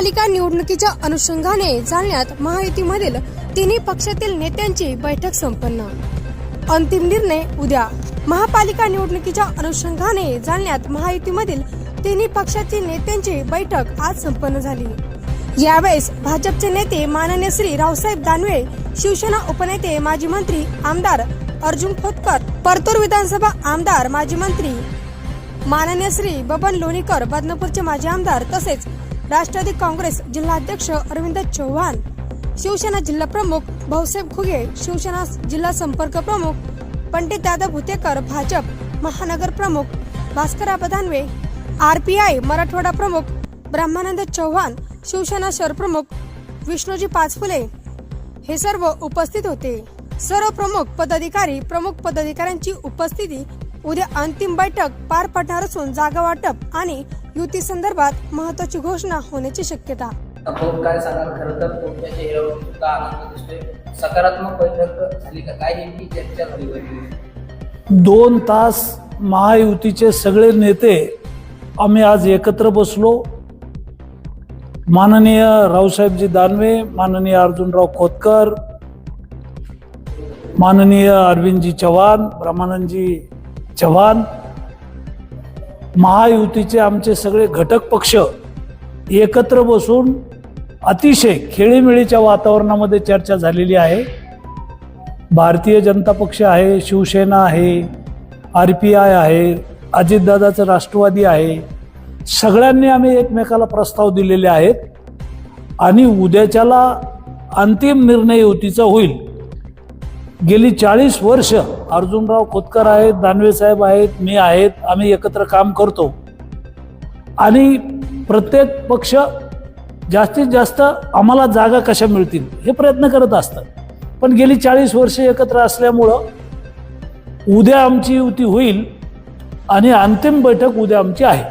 महापालिका निवडणुकीच्या अनुषंगाने जालन्यात महायुतीमधील तिन्ही पक्षातील नेत्यांची बैठक संपन्न। अंतिम निर्णय उद्या। महापालिका निवडणुकीच्या अनुषंगाने जालन्यात महायुतीमधील तिन्ही पक्षातील नेत्यांची बैठक आज संपन्न झाली। यावेळेस भाजपचे नेते माननीय श्री रावसाहेब दानवे, शिवसेना उपनेते माजी मंत्री आमदार अर्जुन खोतकर, परतूर विधानसभा आमदार माजी मंत्री माननीय श्री बबन लोणीकर, बदनापूरचे माजी आमदार तसेच राष्ट्रवादी काँग्रेस जिल्हाध्यक्ष अरविंद चव्हाण, शिवसेना जिल्हा प्रमुख भाऊसाहेब खुगे, शिवसेना जिल्हा संपर्क प्रमुख पंडित दादा भुतेकर, भाजप महानगर प्रमुख भास्कर दानवे, आरपीआय मराठवाडा प्रमुख ब्रह्मानंद चव्हाण, शिवसेना शहर प्रमुख विष्णूजी पाचफुले हे सर्व उपस्थित होते। सर्व प्रमुख पदाधिकाऱ्यांची उपस्थिती उद्या अंतिम बैठक पार पडणार असून जागा वाटप आणि युती संदर्भात महत्त्वाची घोषणा होण्याची शक्यता। आपण काय सांगाल? खरं तर तुमच्या चेहऱ्यावर सुद्धा आनंद दिसतोय। सकारात्मक बैठक झाली का? काय नेमकी चर्चा झाली? 2 तास महायुतीचे सगळे नेते आम्ही आज एकत्र बसलो। माननीय रावसाहेबजी दानवे, माननीय अर्जुनराव खोतकर, माननीय अरविंदजी चव्हाण, ब्रह्मानंदजी चव्हाण, महायुतीचे आमचे सगळे घटक पक्ष एकत्र बसून अतिशय खेळीमेळीच्या वातावरणामध्ये चर्चा झालेली आहे। भारतीय जनता पक्ष आहे, शिवसेना आहे, आरपीआय आहे, अजितदादाचं राष्ट्रवादी आहे, सगळ्यांनी आम्ही एकमेकाला प्रस्ताव दिलेले आहेत आणि उद्याच्याला अंतिम निर्णय युतीचा होईल। गेली 40 वर्ष अर्जुनराव खोतकर आहेत, दानवे साहेब आहेत, मी आहेत, आम्ही एकत्र काम करतो आणि प्रत्येक पक्ष जास्तीत जास्त आम्हाला जागा कशा मिळतील हे प्रयत्न करत असतात। पण गेली 40 वर्ष एकत्र असल्यामुळं उद्या आमची युती होईल आणि अंतिम बैठक उद्या आमची आहे।